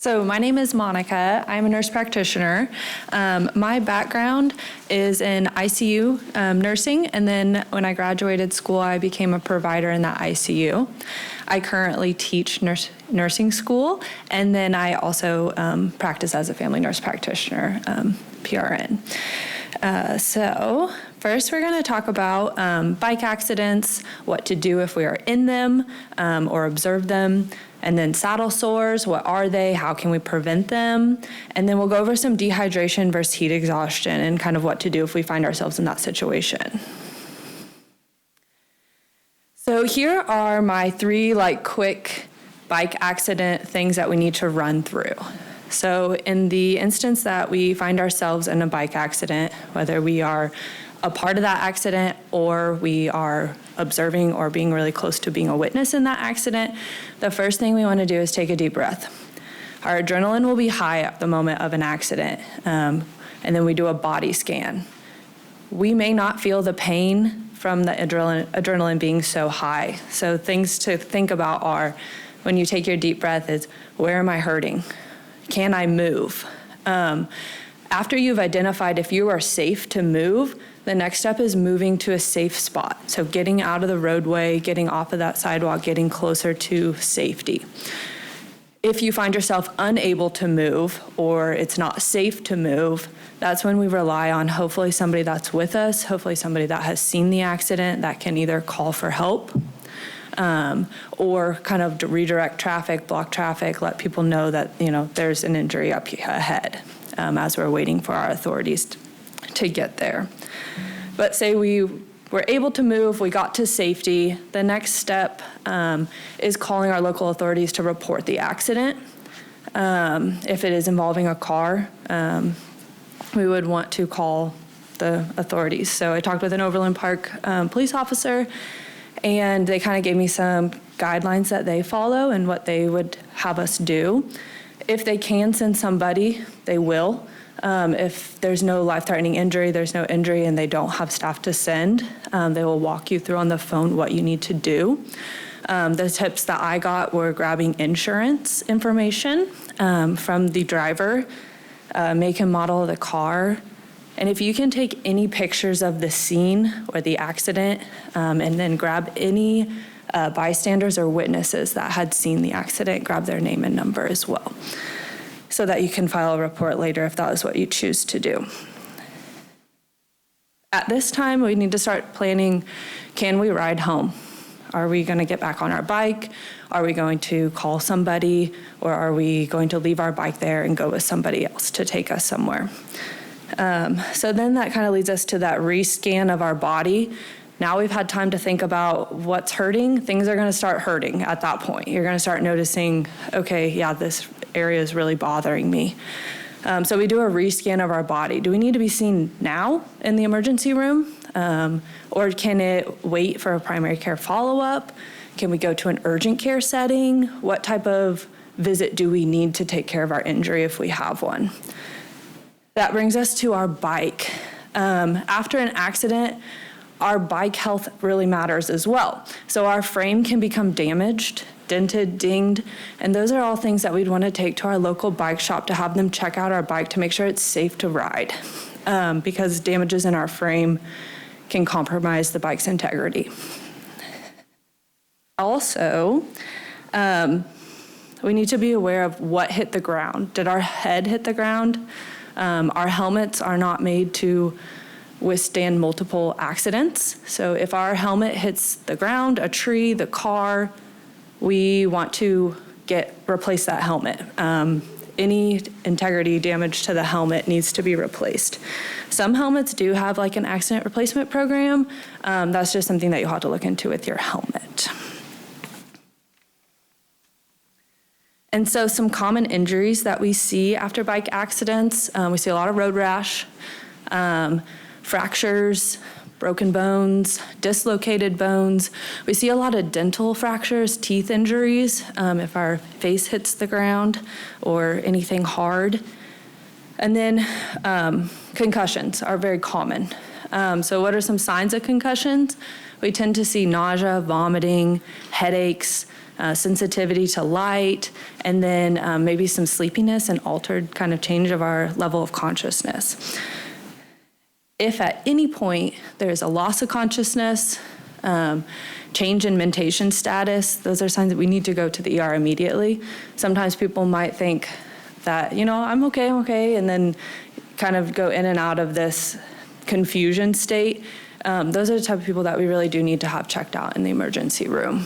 So my name is Monica. I'm a nurse practitioner. My background is in ICU nursing, and then when I graduated school, I became a provider in that ICU. I currently teach nursing school, and then I also practice as a family nurse practitioner, PRN. So first we're going to talk about bike accidents, what to do if we are in them or observe them, and then saddle sores, what are they, how can we prevent them, and then we'll go over some dehydration versus heat exhaustion and kind of what to do if we find ourselves in that situation. So here are my three quick bike accident things that we need to run through. So in the instance that we find ourselves in a bike accident, whether we are a part of that accident or we are observing or being really close to being a witness in that accident, the first thing we want to do is take a deep breath. Our adrenaline will be high at the moment of an accident, and then we do a body scan. We may not feel the pain from the adrenaline being so high. So things to think about are, when you take your deep breath, is where am I hurting? Can I move? After you've identified if you are safe to move, the next step is moving to a safe spot. So getting out of the roadway, getting off of that sidewalk, getting closer to safety. If you find yourself unable to move or it's not safe to move, that's when we rely on hopefully somebody that's with us, hopefully somebody that has seen the accident that can either call for help or kind of redirect traffic, block traffic, let people know that there's an injury up ahead as we're waiting for our authorities to get there. But say we were able to move, we got to safety, the next step is calling our local authorities to report the accident. If it is involving a car, we would want to call the authorities. So I talked with an Overland Park police officer, and they kind of gave me some guidelines that they follow and what they would have us do. If they can send somebody, they will. If there's no life-threatening injury, there's no injury, and they don't have staff to send, they will walk you through on the phone what you need to do. The tips that I got were grabbing insurance information from the driver, make and model of the car, and if you can take any pictures of the scene or the accident, and then grab any bystanders or witnesses that had seen the accident, grab their name and number as well, so that you can file a report later if that is what you choose to do. At this time, we need to start planning, can we ride home? Are we going to get back on our bike? Are we going to call somebody? Or are we going to leave our bike there and go with somebody else to take us somewhere? So then that kind of leads us to that rescan of our body. Now we've had time to think about what's hurting. Things are going to start hurting at that point. You're going to start noticing, okay, yeah, this area is really bothering me. So we do a rescan of our body. Do we need to be seen now in the emergency room? Or can it wait for a primary care follow-up? Can we go to an urgent care setting? What type of visit do we need to take care of our injury if we have one? That brings us to our bike. After an accident, our bike health really matters as well. So our frame can become damaged, dented, dinged, and those are all things that we'd want to take to our local bike shop to have them check out our bike to make sure it's safe to ride, because damages in our frame can compromise the bike's integrity. Also, we need to be aware of what hit the ground. Did our head hit the ground? Our helmets are not made to withstand multiple accidents. So if our helmet hits the ground, a tree, the car, we want to replace that helmet. Any integrity damage to the helmet needs to be replaced. Some helmets do have an accident replacement program. That's just something that you'll have to look into with your helmet. And so some common injuries that we see after bike accidents, we see a lot of road rash, fractures, broken bones, dislocated bones. We see a lot of dental fractures, teeth injuries, if our face hits the ground or anything hard. And then concussions are very common. So what are some signs of concussions? We tend to see nausea, vomiting, headaches, sensitivity to light, and then maybe some sleepiness and altered kind of change of our level of consciousness. If at any point there's a loss of consciousness, change in mentation status, those are signs that we need to go to the ER immediately. Sometimes people might think that, I'm okay, and then kind of go in and out of this confusion state. Those are the type of people that we really do need to have checked out in the emergency room.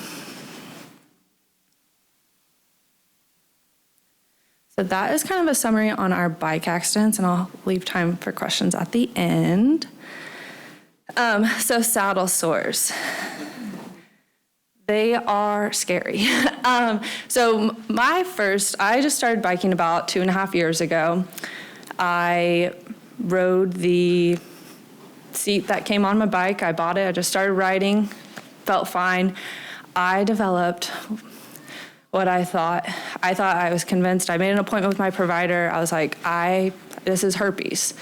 So that is kind of a summary on our bike accidents, and I'll leave time for questions at the end. So saddle sores. They are scary. I just started biking about 2.5 years ago. I rode the seat that came on my bike. I bought it. I just started riding. Felt fine. I developed what I thought I was convinced. I made an appointment with my provider. I was like, this is herpes.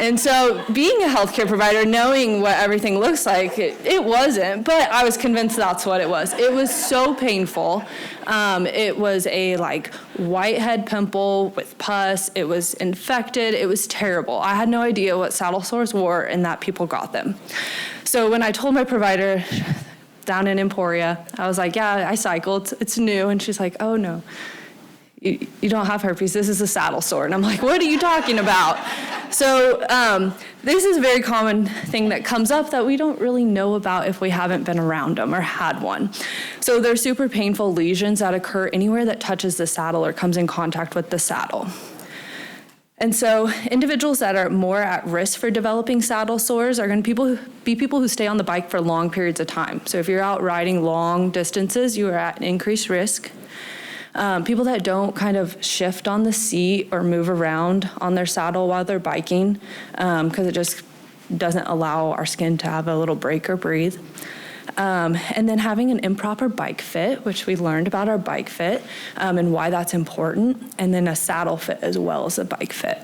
And so being a healthcare provider, knowing what everything looks like, it wasn't, but I was convinced that's what it was. It was so painful. It was a whitehead pimple with pus. It was infected. It was terrible. I had no idea what saddle sores were and that people got them. So when I told my provider down in Emporia, I was like, yeah, I cycled. It's new. And she's like, oh, no. You don't have herpes, this is a saddle sore. And I'm like, what are you talking about? So this is a very common thing that comes up that we don't really know about if we haven't been around them or had one. So they're super painful lesions that occur anywhere that touches the saddle or comes in contact with the saddle. And so individuals that are more at risk for developing saddle sores are going to be people who stay on the bike for long periods of time. So if you're out riding long distances, you are at an increased risk. People that don't kind of shift on the seat or move around on their saddle while they're biking, because it just doesn't allow our skin to have a little break or breathe. And then having an improper bike fit, which we learned about our bike fit and why that's important, and then a saddle fit as well as a bike fit.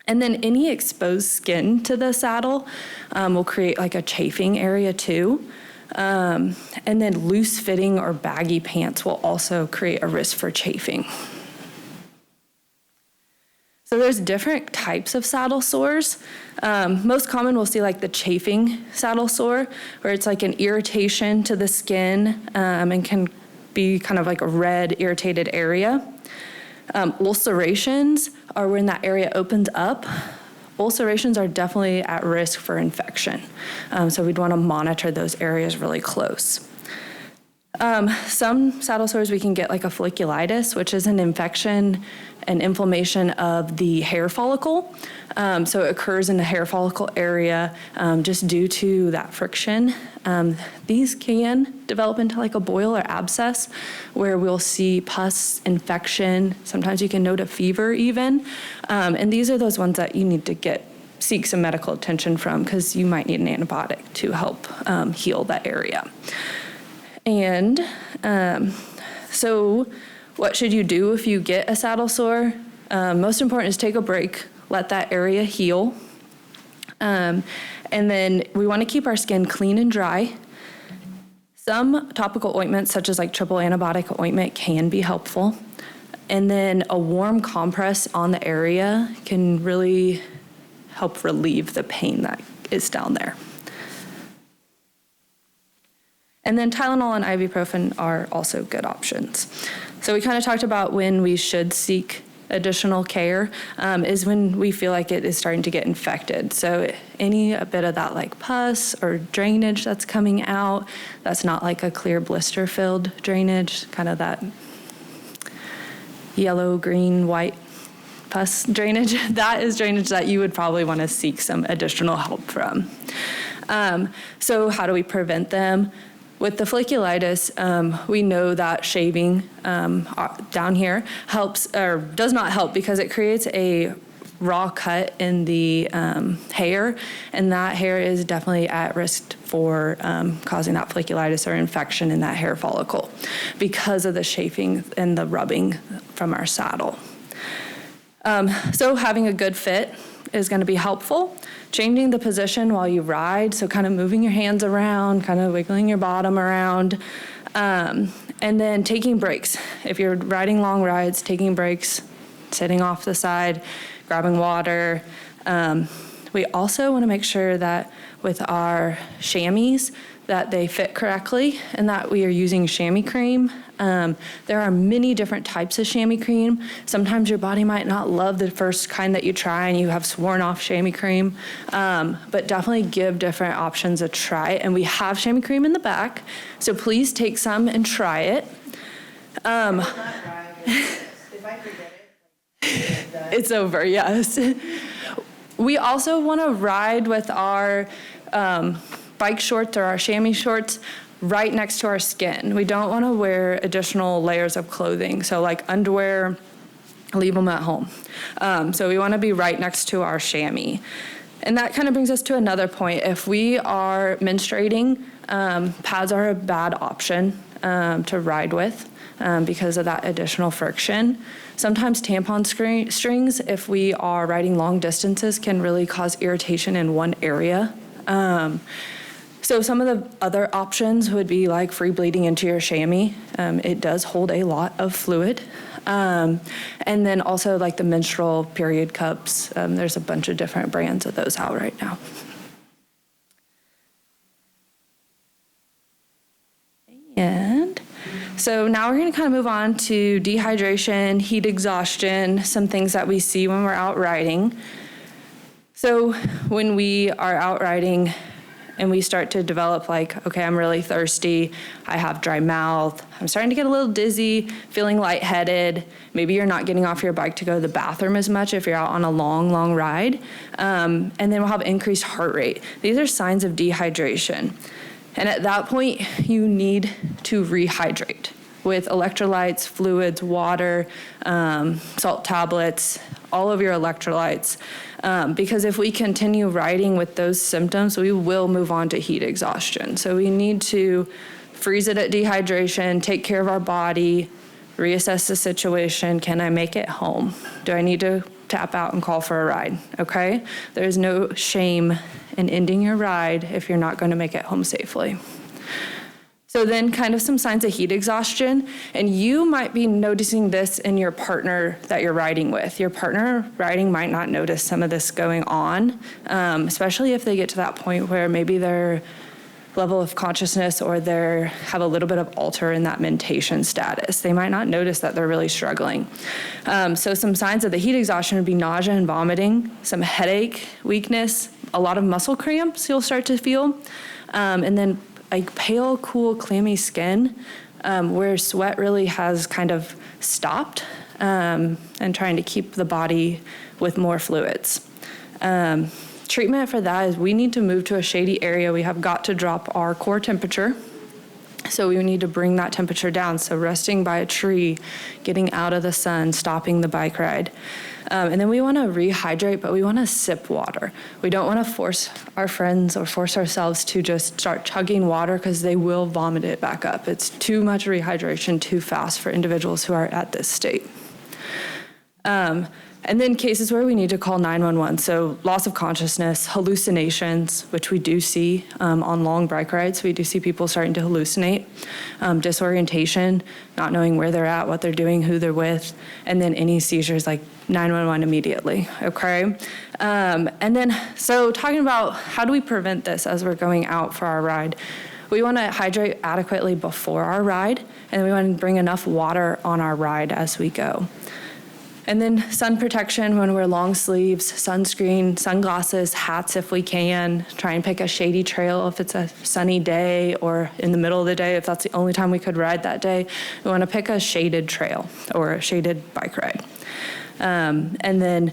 And then any exposed skin to the saddle will create a chafing area too. And then loose fitting or baggy pants will also create a risk for chafing. So there's different types of saddle sores. Most common we'll see the chafing saddle sore, where it's an irritation to the skin and can be kind of a red irritated area. Ulcerations are when that area opens up. Ulcerations are definitely at risk for infection. So we'd want to monitor those areas really close. Some saddle sores we can get a folliculitis, which is an infection and inflammation of the hair follicle. So it occurs in the hair follicle area just due to that friction. These can develop into a boil or abscess where we'll see pus, infection. Sometimes you can note a fever even. And these are those ones that you need to seek some medical attention from, because you might need an antibiotic to help heal that area. And so what should you do if you get a saddle sore? Most important is take a break, let that area heal. And then we want to keep our skin clean and dry. Some topical ointments, such as triple antibiotic ointment, can be helpful. And then a warm compress on the area can really help relieve the pain that is down there. And then Tylenol and ibuprofen are also good options. So we kind of talked about when we should seek additional care is when we feel like it is starting to get infected. So a bit of that pus or drainage that's coming out, that's not a clear blister-filled drainage, kind of that yellow, green, white pus drainage, that is drainage that you would probably want to seek some additional help from. So how do we prevent them? With the folliculitis, we know that shaving down here helps or does not help, because it creates a raw cut in the hair, and that hair is definitely at risk for causing that folliculitis or infection in that hair follicle because of the chafing and the rubbing from our saddle. So having a good fit is going to be helpful. Changing the position while you ride, so kind of moving your hands around, kind of wiggling your bottom around, and then taking breaks. If you're riding long rides, taking breaks, sitting off the side, grabbing water. We also want to make sure that with our chamois that they fit correctly and that we are using chamois cream. There are many different types of chamois cream. Sometimes your body might not love the first kind that you try and you have sworn off chamois cream, but definitely give different options a try. And we have chamois cream in the back, so please take some and try it. If I forget it, It's over, yes. We also want to ride with our bike shorts or our chamois shorts right next to our skin. We don't want to wear additional layers of clothing. So like underwear, leave them at home. So we want to be right next to our chamois. And that kind of brings us to another point. If we are menstruating, pads are a bad option to ride with because of that additional friction. Sometimes tampon strings, if we are riding long distances, can really cause irritation in one area. So some of the other options would be like free bleeding into your chamois. It does hold a lot of fluid. And then also like the menstrual period cups. There's a bunch of different brands of those out right now. And so now we're going to kind of move on to dehydration, heat exhaustion, some things that we see when we're out riding. So when we are out riding and we start to develop like, okay, I'm really thirsty, I have dry mouth, I'm starting to get a little dizzy, feeling lightheaded, maybe you're not getting off your bike to go to the bathroom as much if you're out on a long ride, and then we'll have increased heart rate. These are signs of dehydration. And at that point, you need to rehydrate with electrolytes, fluids, water, salt tablets, all of your electrolytes. Because if we continue riding with those symptoms, we will move on to heat exhaustion. So we need to freeze it at dehydration, take care of our body, reassess the situation. Can I make it home? Do I need to tap out and call for a ride? Okay? There's no shame in ending your ride if you're not going to make it home safely. So then kind of some signs of heat exhaustion, and you might be noticing this in your partner that you're riding with. Your partner riding might not notice some of this going on, especially if they get to that point where maybe their level of consciousness or they have a little bit of alter in that mentation status. They might not notice that they're really struggling. So some signs of the heat exhaustion would be nausea and vomiting, some headache, weakness, a lot of muscle cramps you'll start to feel, and then like pale, cool, clammy skin where sweat really has kind of stopped and trying to keep the body with more fluids. Treatment for that is we need to move to a shady area. We have got to drop our core temperature. So we need to bring that temperature down. So resting by a tree, getting out of the sun, stopping the bike ride. And then we want to rehydrate, but we want to sip water. We don't want to force our friends or force ourselves to just start chugging water because they will vomit it back up. It's too much rehydration too fast for individuals who are at this state. And then cases where we need to call 911. So loss of consciousness, hallucinations, which we do see on long bike rides. We do see people starting to hallucinate, disorientation, not knowing where they're at, what they're doing, who they're with, and then any seizures like 911 immediately, okay? And then, so talking about how do we prevent this as we're going out for our ride? We want to hydrate adequately before our ride, and we want to bring enough water on our ride as we go. And then sun protection when we're long sleeves, sunscreen, sunglasses, hats if we can. Try and pick a shady trail if it's a sunny day or in the middle of the day if that's the only time we could ride that day. We want to pick a shaded trail or a shaded bike ride. And then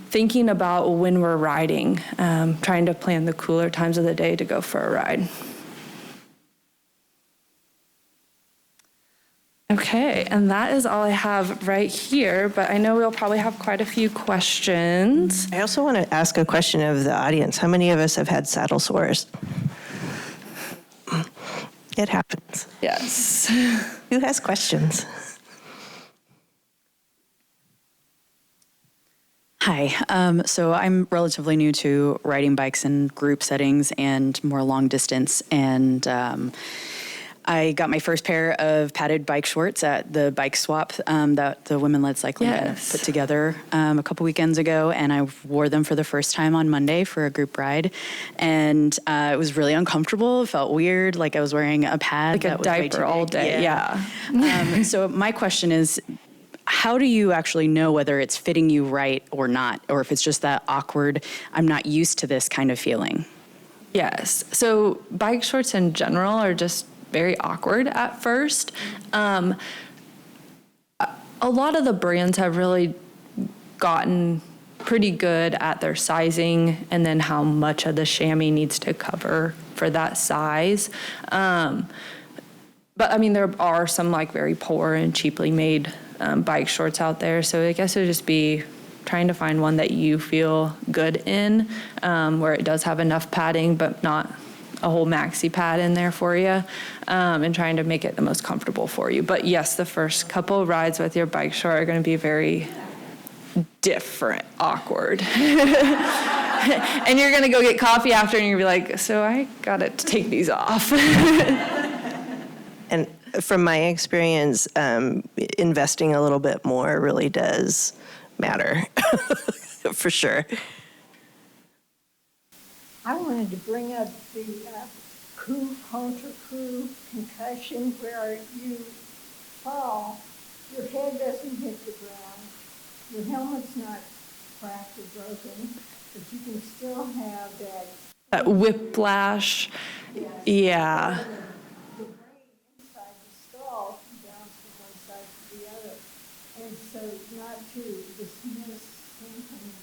thinking about when we're riding, trying to plan the cooler times of the day to go for a ride. Okay, and that is all I have right here, but I know we'll probably have quite a few questions. I also want to ask a question of the audience. How many of us have had saddle sores? It happens. Yes. Who has questions? Hi. So I'm relatively new to riding bikes in group settings and more long distance. And I got my first pair of padded bike shorts at the bike swap that the Women-Led Cycling kind of put together a couple weekends ago. And I wore them for the first time on Monday for a group ride. And it was really uncomfortable. It felt weird, like I was wearing a pad. Like a diaper all day, yeah. So my question is, how do you actually know whether it's fitting you right or not, or if it's just that awkward, I'm not used to this kind of feeling? Yes. So bike shorts in general are just very awkward at first. A lot of the brands have really gotten pretty good at their sizing and then how much of the chamois needs to cover for that size. But I mean, there are some like very poor and cheaply made bike shorts out there. So I guess it would just be trying to find one that you feel good in, where it does have enough padding, but not a whole maxi pad in there for you, and trying to make it the most comfortable for you. But yes, the first couple rides with your bike short are going to be very different, awkward. And you're going to go get coffee after and you're going to be like, so I got to take these off. And from my experience, investing a little bit more really does matter, for sure. I wanted to bring up the coup contra coup concussion where you fall, your head doesn't hit the ground, your helmet's not cracked or broken, but you can still have that Whiplash. Yes. Yeah. The brain inside the skull can bounce from one side to the other. And so not to dismiss symptoms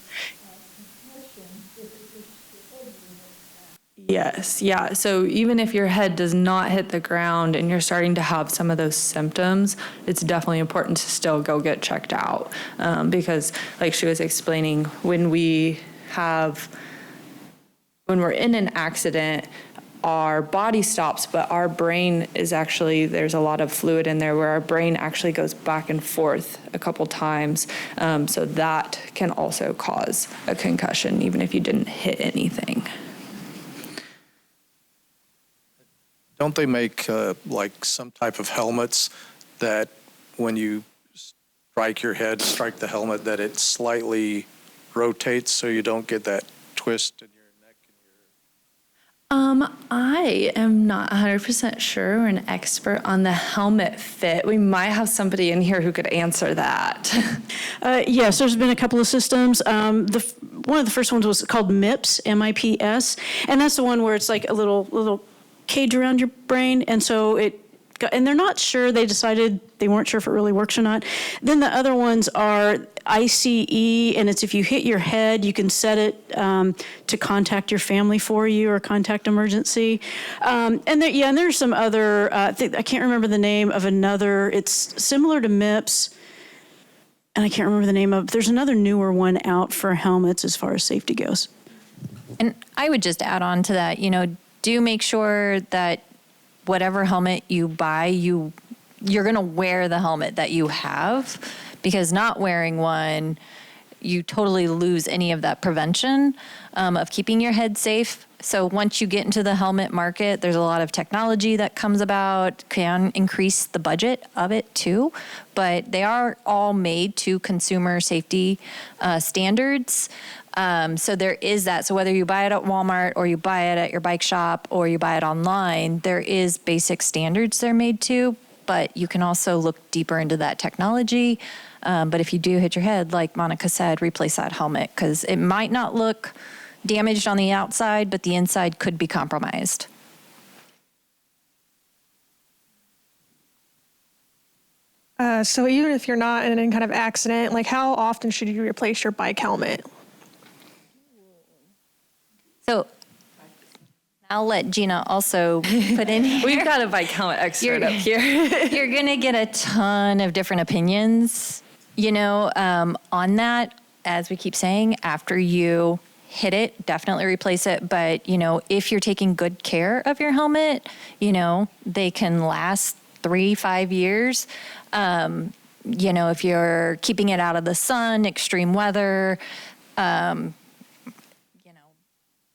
of concussion if it hits your head unit. Yes, yeah. So even if your head does not hit the ground and you're starting to have some of those symptoms, it's definitely important to still go get checked out. Because like she was explaining, when we're in an accident, our body stops, but our brain is actually, there's a lot of fluid in there where our brain actually goes back and forth a couple times. So that can also cause a concussion, even if you didn't hit anything. Don't they make like some type of helmets that when you strike the helmet, that it slightly rotates so you don't get that twist in your neck and your... I am not 100% sure or an expert on the helmet fit. We might have somebody in here who could answer that. Yes, there's been a couple of systems. One of the first ones was called MIPS, M-I-P-S, and that's the one where it's like a little cage around your brain, and so and they're not sure. They decided they weren't sure if it really works or not. Then the other ones are ICE, and it's if you hit your head, you can set it to contact your family for you or contact emergency. And there's some other, I can't remember the name of another, it's similar to MIPS, and I can't remember the name of, there's another newer one out for helmets as far as safety goes. And I would just add on to that, do make sure that whatever helmet you buy, you're going to wear the helmet that you have, because not wearing one, you totally lose any of that prevention of keeping your head safe. So once you get into the helmet market, there's a lot of technology that comes about, can increase the budget of it too, but they are all made to consumer safety standards. So there is that. So whether you buy it at Walmart or you buy it at your bike shop or you buy it online, there is basic standards they're made to, but you can also look deeper into that technology. But if you do hit your head, like Monica said, replace that helmet, because it might not look damaged on the outside, but the inside could be compromised. So even if you're not in any kind of accident, like how often should you replace your bike helmet? So I'll let Gina also put in here. We've got a bike helmet expert up here. You're going to get a ton of different opinions, on that. As we keep saying, after you hit it, definitely replace it. But, if you're taking good care of your helmet, they can last 3-5 years. if you're keeping it out of the sun, extreme weather,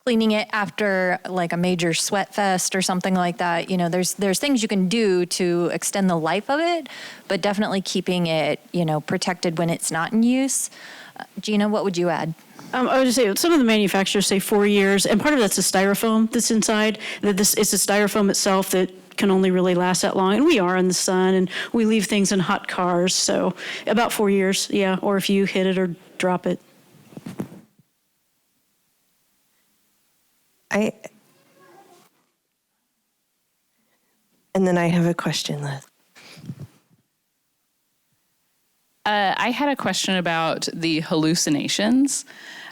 cleaning it after like a major sweat fest or something like that. There's things you can do to extend the life of it, but definitely keeping it, protected when it's not in use. Gina, what would you add? I would just say some of the manufacturers say 4 years, and part of that's the styrofoam that's inside. It's the styrofoam itself that can only really last that long. And we are in the sun, and we leave things in hot cars, so about 4 years, yeah. Or if you hit it or drop it. And then I have a question, Liz. I had a question about the hallucinations.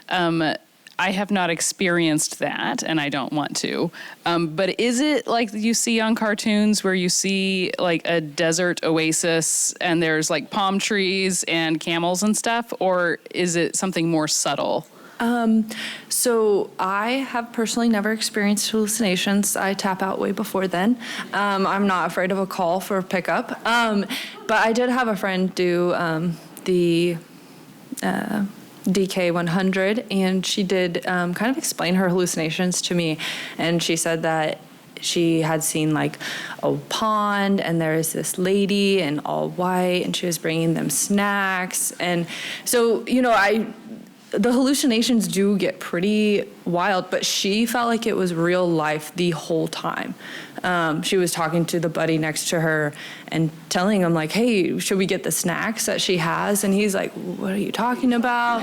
I have not experienced that, and I don't want to. But is it like you see on cartoons where you see like a desert oasis and there's like palm trees and camels and stuff, or is it something more subtle? So I have personally never experienced hallucinations. I tap out way before then. I'm not afraid of a call for pickup. But I did have a friend do the DK100, and she did kind of explain her hallucinations to me. And she said that she had seen like a pond, and there was this lady in all white, and she was bringing them snacks. And so, the hallucinations do get pretty wild, but she felt like it was real life the whole time. She was talking to the buddy next to her and telling him like, hey, should we get the snacks that she has? And he's like, what are you talking about?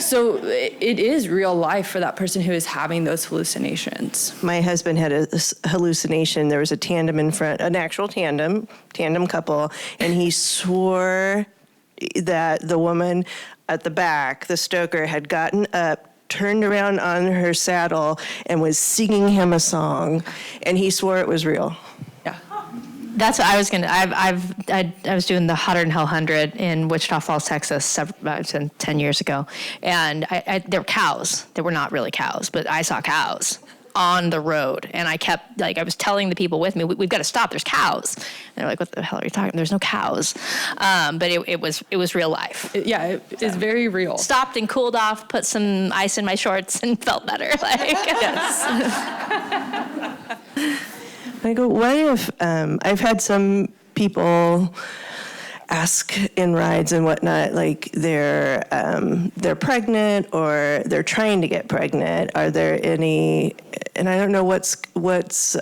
So it is real life for that person who is having those hallucinations. My husband had a hallucination. There was a tandem in front, an actual tandem couple, and he swore that the woman at the back, the stoker, had gotten up, turned around on her saddle, and was singing him a song, and he swore it was real. Yeah. That's what I was going to, I was doing the Hotter Than Hell 100 in Wichita Falls, Texas, about 10 years ago. And there were cows. They were not really cows, but I saw cows on the road. And I kept, I was telling the people with me, we've got to stop, there's cows. And they're like, what the hell are you talking about? There's no cows. But it was real life. It is very real. Stopped and cooled off, put some ice in my shorts, and felt better. Yes. I go, what if, I've had some people ask in rides and whatnot, like they're pregnant or they're trying to get pregnant. Are there any, and I don't know what's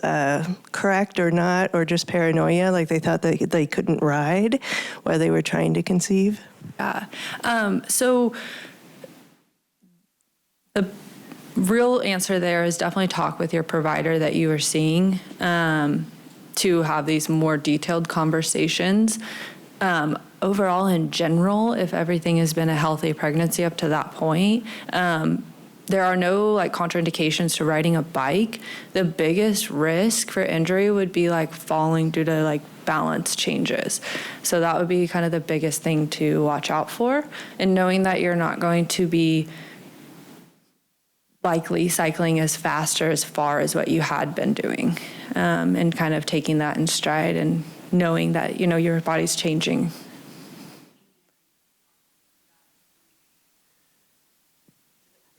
correct or not, or just paranoia, like they thought that they couldn't ride while they were trying to conceive? Yeah. So the real answer there is definitely talk with your provider that you are seeing to have these more detailed conversations. Overall, in general, if everything has been a healthy pregnancy up to that point, there are no contraindications to riding a bike. The biggest risk for injury would be falling due to balance changes. So that would be kind of the biggest thing to watch out for, and knowing that you're not going to be likely cycling as fast or as far as what you had been doing, and kind of taking that in stride and knowing that, your body's changing.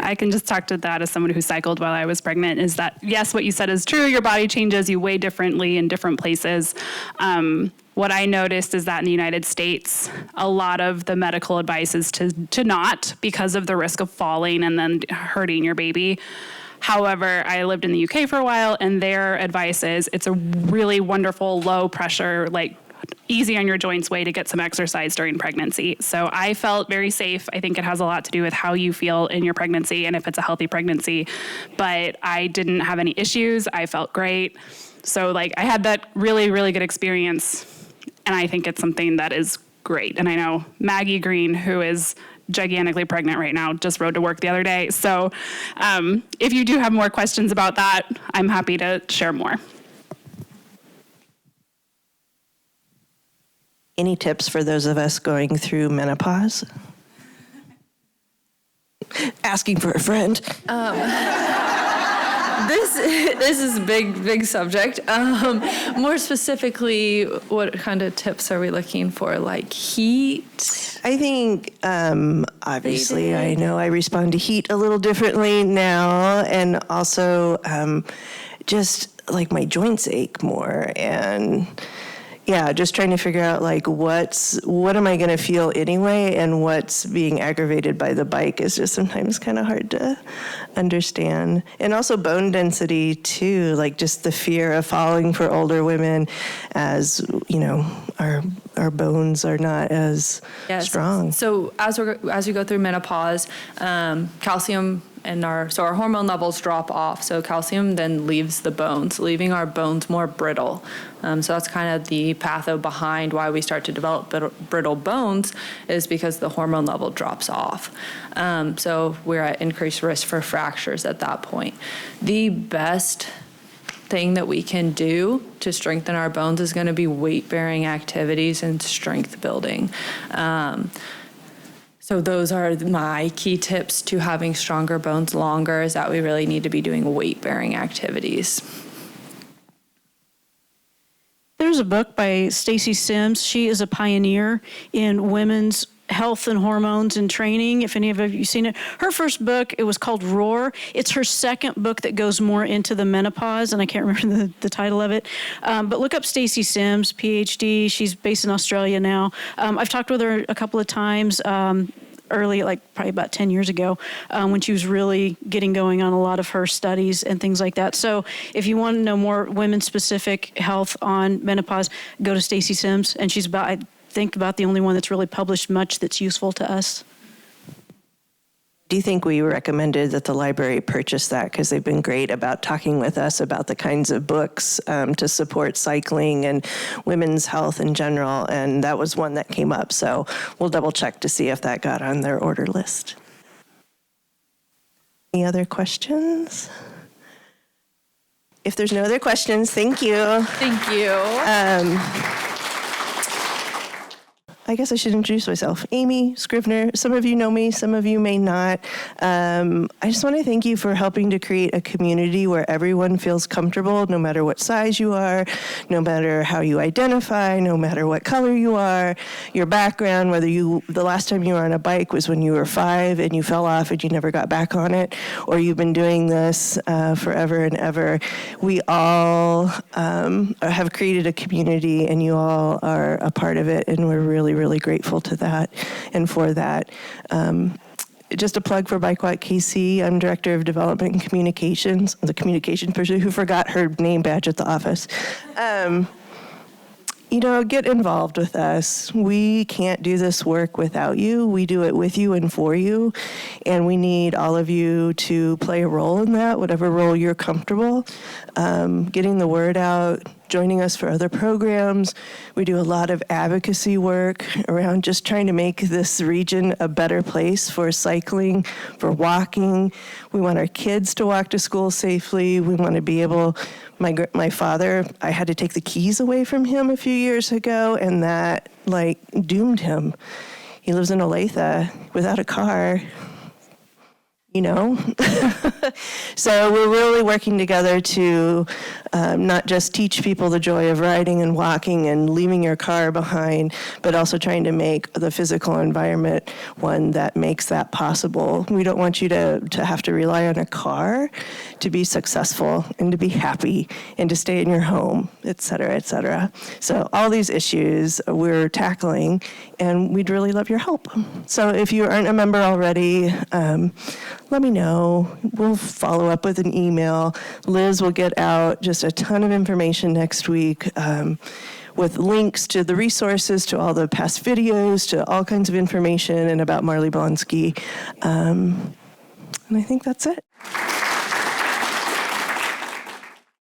I can just talk to that as someone who cycled while I was pregnant, is that, yes, what you said is true. Your body changes, you weigh differently in different places. What I noticed is that in the United States, a lot of the medical advice is to not, because of the risk of falling and then hurting your baby. However, I lived in the UK for a while, and their advice is it's a really wonderful, low pressure, easy on your joints way to get some exercise during pregnancy. So I felt very safe. I think it has a lot to do with how you feel in your pregnancy and if it's a healthy pregnancy. But I didn't have any issues. I felt great. So I had that really, really good experience. And I think it's something that is great. And I know Maggie Green, who is gigantically pregnant right now, just rode to work the other day. So if you do have more questions about that, I'm happy to share more. Any tips for those of us going through menopause? Asking for a friend. this is a big subject. More specifically, what kind of tips are we looking for? Like heat? I think, obviously, I know I respond to heat a little differently now, and also just like my joints ache more, and yeah, just trying to figure out like what am I going to feel anyway, and what's being aggravated by the bike is just sometimes kind of hard to understand. And also bone density too, like just the fear of falling for older women, as you know, our bones are not as strong. So as we go through menopause, calcium and our hormone levels drop off. So calcium then leaves the bones, leaving our bones more brittle. So that's kind of the patho behind why we start to develop brittle bones, is because the hormone level drops off. So we're at increased risk for fractures at that point. The best thing that we can do to strengthen our bones is going to be weight-bearing activities and strength building. So those are my key tips to having stronger bones longer, is that we really need to be doing weight-bearing activities. There's a book by Stacy Sims. She is a pioneer in women's health and hormones and training, if any of you seen it. Her first book, it was called Roar. It's her second book that goes more into the menopause, and I can't remember the title of it. But look up Stacy Sims, PhD. She's based in Australia now. I've talked with her a couple of times early, like probably about 10 years ago, when she was really getting going on a lot of her studies and things like that. So if you want to know more women-specific health on menopause, go to Stacy Sims, and she's about, I think, about the only one that's really published much that's useful to us. Do you think we recommended that the library purchase that, because they've been great about talking with us about the kinds of books to support cycling and women's health in general, and that was one that came up, so we'll double check to see if that got on their order list. Any other questions? If there's no other questions, thank you. Thank you. I guess I should introduce myself. Amy Scrivener. Some of you know me, some of you may not. I just want to thank you for helping to create a community where everyone feels comfortable, no matter what size you are, no matter how you identify, no matter what color you are, your background, whether the last time you were on a bike was when you were 5 and you fell off and you never got back on it, or you've been doing this forever and ever. We all have created a community, and you all are a part of it, and we're really grateful to that and for that. Just a plug for Bike Walk KC. I'm Director of Development and Communications, the communication person who forgot her name badge at the office. Get involved with us. We can't do this work without you. We do it with you and for you, and we need all of you to play a role in that, whatever role you're comfortable. Getting the word out, joining us for other programs. We do a lot of advocacy work around just trying to make this region a better place for cycling, for walking. We want our kids to walk to school safely. We want to be able, my father, I had to take the keys away from him a few years ago, and that doomed him. He lives in Olathe without a car. So we're really working together to not just teach people the joy of riding and walking and leaving your car behind, but also trying to make the physical environment one that makes that possible. We don't want you to have to rely on a car to be successful and to be happy and to stay in your home, et cetera, et cetera. So all these issues we're tackling, and we'd really love your help. So if you aren't a member already, let me know. We'll follow up with an email. Liz will get out just a ton of information next week with links to the resources, to all the past videos, to all kinds of information, and about Marley Blonsky. And I think that's it.